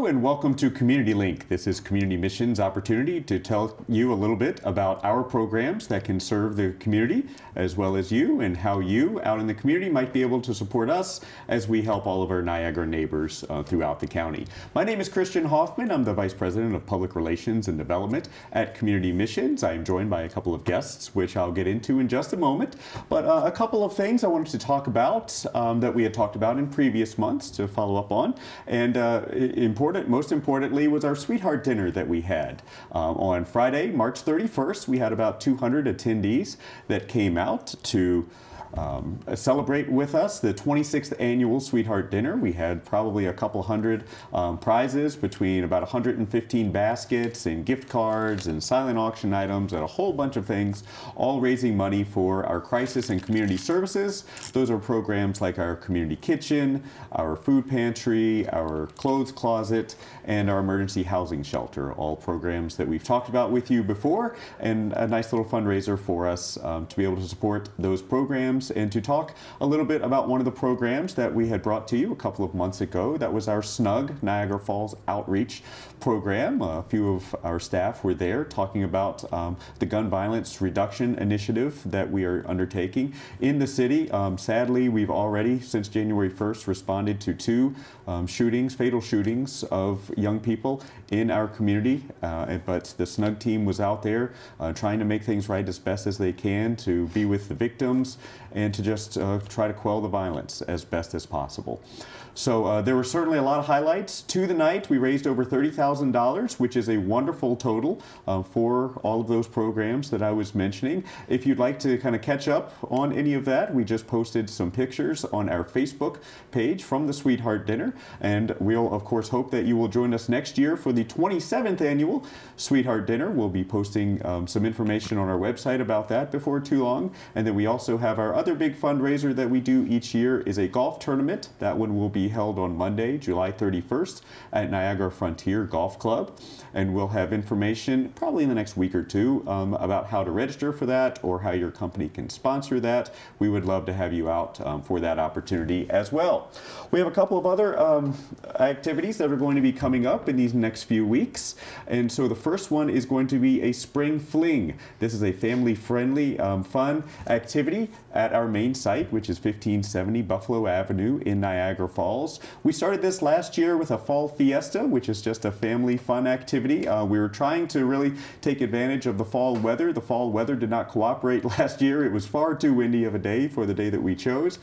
and welcome to Community Link. This is Community Mission's opportunity to tell you a little bit about our programs that can serve the community as well as you, and how you out in the community might be able to support us as we help all of our Niagara neighbors throughout the county. My name is Christian Hoffman. I'm the Vice President of Public Relations and Development at Community Missions. I am joined by a couple of guests, which I'll get into in just a moment. But a couple of things I wanted to talk about that we had talked about in previous months to follow up on. And most importantly, was our Sweetheart Dinner that we had. On Friday, March 31st, we had about 200 attendees that came out to celebrate with us the 26th annual Sweetheart Dinner. We had probably a couple hundred prizes, between about 115 baskets and gift cards and silent auction items and a whole bunch of things, all raising money for our crisis and community services. Those are programs like our community kitchen, our food pantry, our clothes closet, and our emergency housing shelter, all programs that we've talked about with you before, and a nice little fundraiser for us to be able to support those programs and to talk a little bit about one of the programs that we had brought to you a couple of months ago. That was our SNUG, Niagara Falls Outreach Program. A few of our staff were there talking about the gun violence reduction initiative that we are undertaking in the city. Sadly, we've already, since January 1st, responded to two fatal shootings of young people in our community, but the SNUG team was out there trying to make things right as best as they can, to be with the victims and to just try to quell the violence as best as possible. So there were certainly a lot of highlights to the night. We raised over $30,000, which is a wonderful total for all of those programs that I was mentioning. If you'd like to kind of catch up on any of that, we just posted some pictures on our Facebook page from the Sweetheart Dinner, and we'll of course hope that you will join us next year for the 27th annual Sweetheart Dinner. We'll be posting some information on our website about that before too long. And then we also have our other big fundraiser that we do each year, is a golf tournament. That one will be held on Monday, July 31st at Niagara Frontier Golf Club. And we'll have information probably in the next week or two about how to register for that, or how your company can sponsor that. We would love to have you out for that opportunity as well. We have a couple of other activities that are going to be coming up in these next few weeks. And so the first one is going to be a spring fling. This is a family-friendly, fun activity at our main site, which is 1570 Buffalo Avenue in Niagara Falls. We started this last year with a fall fiesta, which is just a family fun activity. We were trying to really take advantage of the fall weather. The fall weather did not cooperate last year. It was far too windy of a day for the day that we chose.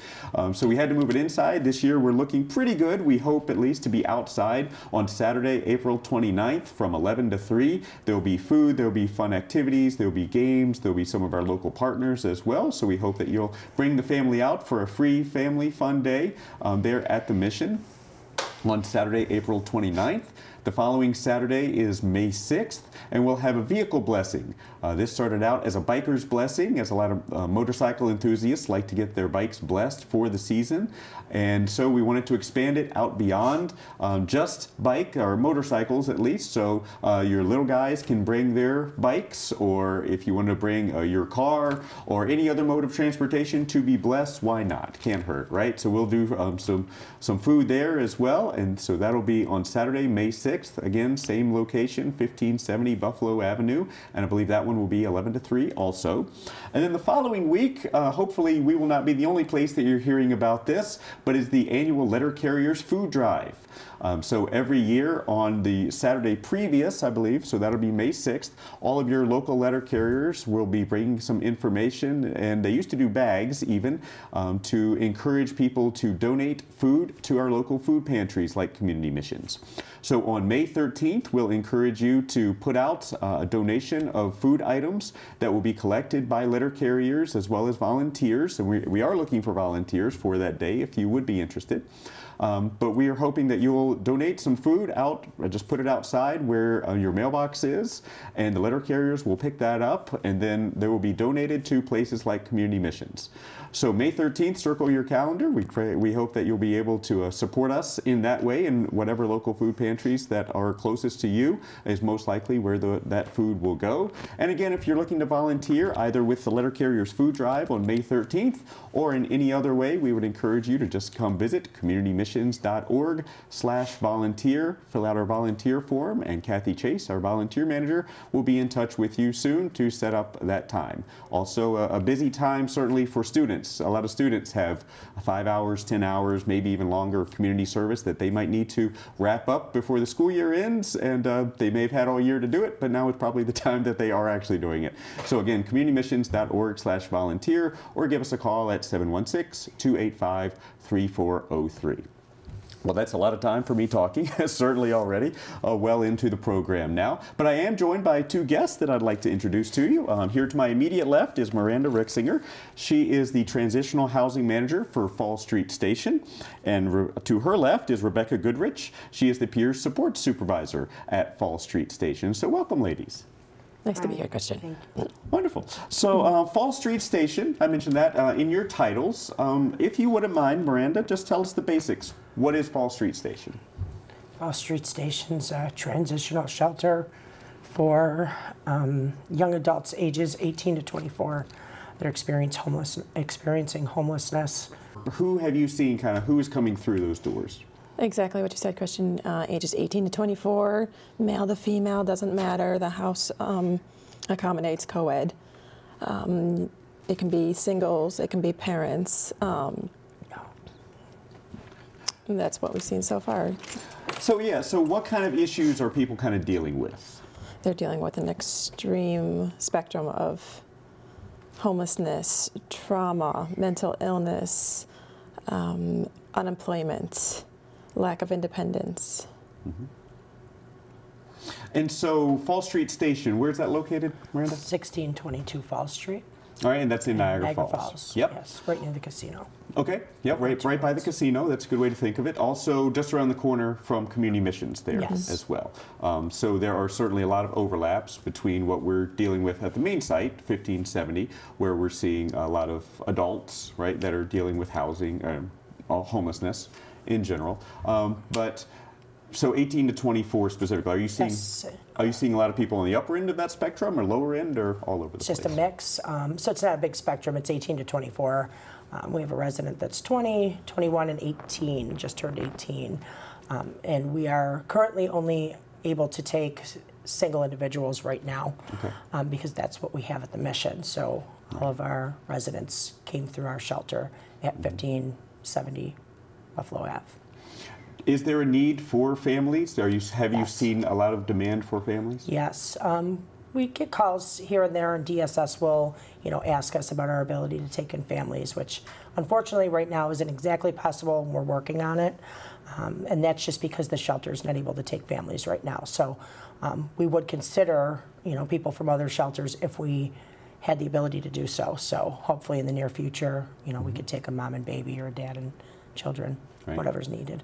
So we had to move it inside. This year we're looking pretty good. We hope at least to be outside on Saturday, April 29th from 11 to 3. There'll be food, there'll be fun activities, there'll be games, there'll be some of our local partners as well. So we hope that you'll bring the family out for a free family fun day there at the Mission on Saturday, April 29th. The following Saturday is May 6th, and we'll have a vehicle blessing. This started out as a biker's blessing, as a lot of motorcycle enthusiasts like to get their bikes blessed for the season. And so we wanted to expand it out beyond just bike or motorcycles, at least. So your little guys can bring their bikes, or if you want to bring your car or any other mode of transportation to be blessed, why not? Can't hurt, right? So we'll do some food there as well. And so that'll be on Saturday, May 6th. Again, same location, 1570 Buffalo Avenue, and I believe that one will be 11 to 3 also. And then the following week, hopefully we will not be the only place that you're hearing about this, but is the annual Letter Carriers Food Drive. So every year on the Saturday previous, I believe, so that'll be May 6th, all of your local letter carriers will be bringing some information, and they used to do bags even, to encourage people to donate food to our local food pantries like Community Missions. So on May 13th, we'll encourage you to put out a donation of food items that will be collected by letter carriers as well as volunteers. And we are looking for volunteers for that day if you would be interested. But we are hoping that you'll donate some food out, just put it outside where your mailbox is, and the letter carriers will pick that up, and then they will be donated to places like Community Missions. So May 13th, circle your calendar. We hope that you'll be able to support us in that way, in whatever local food pantries that are closest to you is most likely where that food will go. And again, if you're looking to volunteer either with the Letter Carriers Food Drive on May 13th or in any other way, we would encourage you to just come visit Community Missions communitymissions.org/volunteer. Fill out our volunteer form, and Kathy Chase, our volunteer manager, will be in touch with you soon to set up that time. Also, a busy time certainly for students. A lot of students have 5 hours, 10 hours, maybe even longer of community service that they might need to wrap up before the school year ends, and they may have had all year to do it, but now is probably the time that they are actually doing it. So again, communitymissions.org/volunteer, or give us a call at 716-285-3403. Well, that's a lot of time for me talking, certainly already well into the program now. But I am joined by two guests that I'd like to introduce to you. Here to my immediate left is Miranda Riexinger. She is the Transitional Housing Manager for Fall Street Station. And to her left is Rebeckah Goodrich. She is the Peer Support Supervisor at Fall Street Station. So welcome, ladies. Nice to be here, Christian. Wonderful. So Fall Street Station, I mentioned that in your titles. If you wouldn't mind, Miranda, just tell us the basics. What is Fall Street Station? Fall Street Station's a transitional shelter for young adults ages 18 to 24 that are experiencing homelessness. Who have you seen, who is coming through those doors? Exactly what you said, Christian. Ages 18 to 24, male to female, doesn't matter. The house accommodates co-ed. It can be singles, it can be parents. And that's what we've seen so far. So yeah, so what kind of issues are people dealing with? They're dealing with an extreme spectrum of homelessness, trauma, mental illness, unemployment, lack of independence. Mm-hmm. And so Fall Street Station, where's that located, Miranda? 1622 Fall Street. All right, and that's in Niagara Falls. Yep. Yes, right near the casino. Okay, yep, right by the casino. That's a good way to think of it. Also, just around the corner from Community Missions there as well. So there are certainly a lot of overlaps between what we're dealing with at the main site, 1570, where we're seeing a lot of adults, right, that are dealing with housing, homelessness in general. So 18 to 24 specifically, are you seeing are you seeing a lot of people on the upper end of that spectrum or lower end or all over the place? It's just a mix. So it's not a big spectrum. It's 18 to 24. We have a resident that's 20, 21, and 18, just turned 18. And we are currently only able to take single individuals right now because that's what we have at the mission. So all of our residents came through our shelter at 1570 Buffalo Ave. Is there a need for families? Have you seen a lot of demand for families? Yes. We get calls here and there, and DSS will, ask us about our ability to take in families, which unfortunately right now isn't exactly possible, and we're working on it. And that's just because the shelter is not able to take families right now. So we would consider, people from other shelters if we had the ability to do so. So hopefully in the near future, we could take a mom and baby or a dad and children, whatever's needed.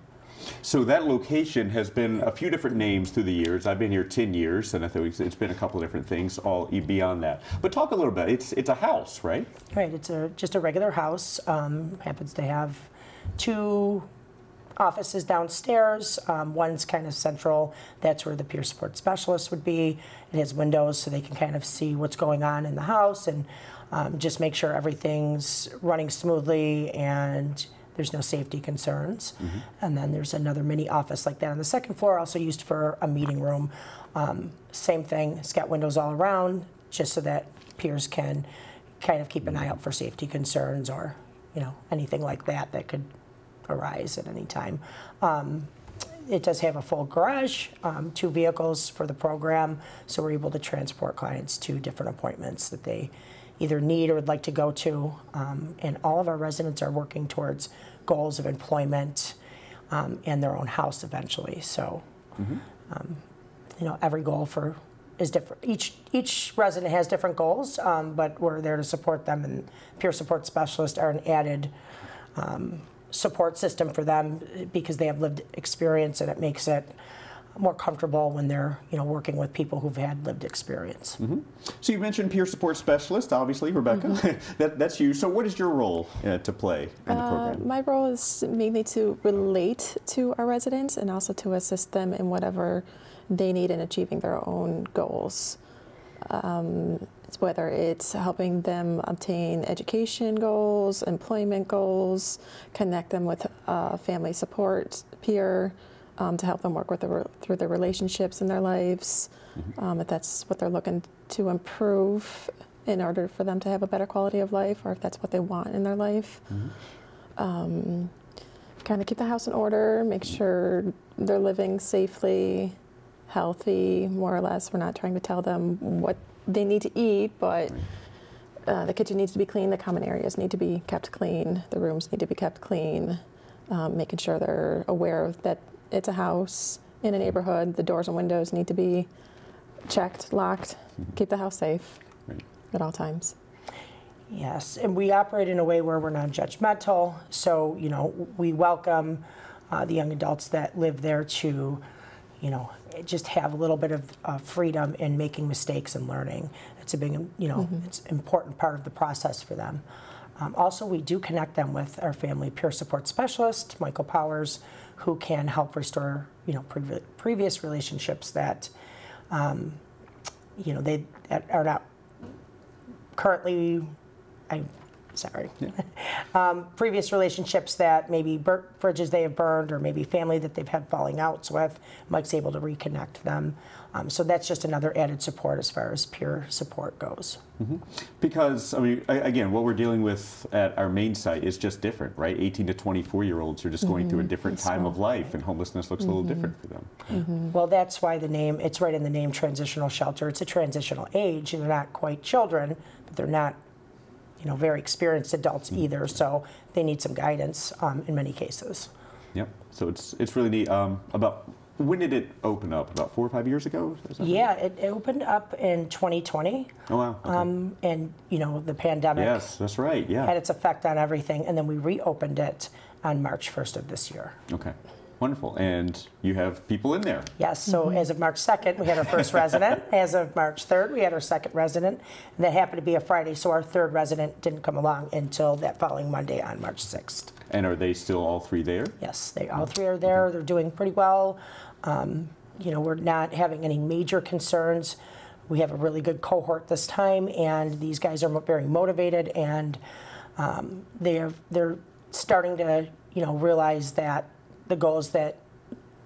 So that location has been a few different names through the years. I've been here 10 years, and I think it's been a couple of different things all beyond that. But talk a little bit. It's a house, right? Right. It's just a regular house. Happens to have 2 offices downstairs. One's kind of central. That's where the peer support specialist would be. It has windows so they can kind of see what's going on in the house and just make sure everything's running smoothly and there's no safety concerns. And then there's another mini office like that on the second floor, also used for a meeting room. Same thing, it's got windows all around, just so that peers can kind of keep an eye out for safety concerns or anything like that that could arise at any time. It does have a full garage, 2 vehicles for the program, so we're able to transport clients to different appointments that they either need or would like to go to. And all of our residents are working towards goals of employment and their own house eventually. So, every goal is different. Each resident has different goals, but we're there to support them, and peer support specialists are an added support system for them because they have lived experience, and it makes it more comfortable when they're working with people who've had lived experience. So you mentioned peer support specialist, obviously, Rebeckah. That's you. So what is your role to play in the program? My role is mainly to relate to our residents and also to assist them in whatever they need in achieving their own goals. Whether it's helping them obtain education goals, employment goals, connect them with family support peer to help them work with through their relationships in their lives, if that's what they're looking to improve in order for them to have a better quality of life, or if that's what they want in their life. Kind of keep the house in order, make sure they're living safely, healthy, more or less. We're not trying to tell them what they need to eat, but the kitchen needs to be clean, the common areas need to be kept clean, the rooms need to be kept clean, making sure they're aware of that it's a house in a neighborhood, the doors and windows need to be checked, locked, keep the house safe at all times. Yes, and we operate in a way where we're non-judgmental, so, you know, we welcome the young adults that live there to, you know, just have a little bit of freedom in making mistakes and learning. It's a big, you know, it's an important part of the process for them. Also, we do connect them with our family peer support specialist, Michael Powers, who can help restore, you know, previous relationships that, you know, they are not currently, previous relationships that maybe bridges they have burned, or maybe family that they've had falling outs with. Mike's able to reconnect them. So that's just another added support as far as peer support goes. Because, I mean, again, what we're dealing with at our main site is just different, right? 18 to 24-year-olds are just going through a different time of life, and homelessness looks a little different for them. Well, that's why the name, it's right in the name, transitional shelter. It's a transitional age. They're not quite children, but they're not, you know, very experienced adults either, so they need some guidance in many cases. Yep. So it's really neat. About when did it open up? About 4 or 5 years ago? Yeah, it opened up in 2020. Oh wow. Okay. And you know, the pandemic. Yes, that's right. Yeah. Had its effect on everything, and then we reopened it on March 1st of this year. Okay. Wonderful. And you have people in there. Yes, so as of March 2nd, we had our first resident. As of March 3rd, we had our second resident. And that happened to be a Friday, so our third resident didn't come along until that following Monday on March 6th. And are they still all three there? Yes, they all three are there. They're doing pretty well. You know, we're not having any major concerns. We have a really good cohort this time, and these guys are very motivated, and they're starting to, you know, realize that the goals that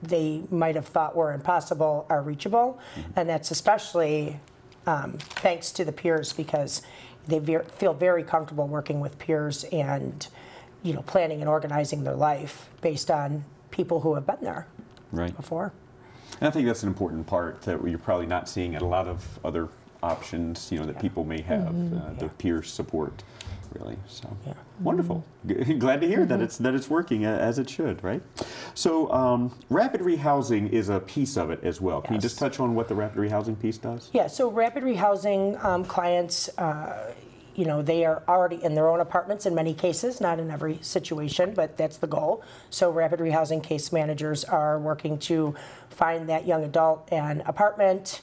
they might have thought were impossible are reachable, and that's especially thanks to the peers, because they feel very comfortable working with peers and, you know, planning and organizing their life based on people who have been there before. And I think that's an important part that you're probably not seeing at a lot of other options, you know, that people may have, the peer support. Really, so wonderful. Glad to hear that it's working as it should, right? So rapid rehousing is a piece of it as well. Can you just touch on what the rapid rehousing piece does? Yeah, so rapid rehousing clients, you know, they are already in their own apartments in many cases, not in every situation, but that's the goal. So rapid rehousing case managers are working to find that young adult an apartment.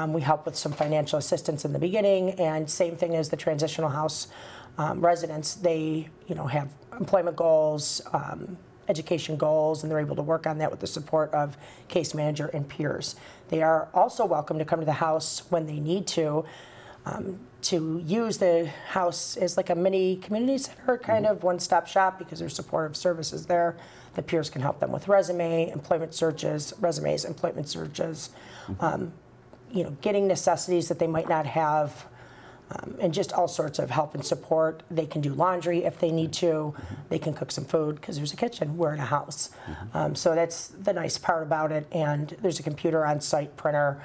We help with some financial assistance in the beginning, and same thing as the transitional house residents. They, you know, have employment goals, education goals, and they're able to work on that with the support of case manager and peers. They are also welcome to come to the house when they need to use the house as like a mini community center, kind of one-stop shop, because there's supportive services there. The peers can help them with resumes, employment searches, you know, getting necessities that they might not have, and just all sorts of help and support. They can do laundry if they need to. They can cook some food, because there's a kitchen. We're in a house. So that's the nice part about it. And there's a computer on site, printer.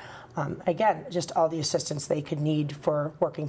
Again, just all the assistance they could need for working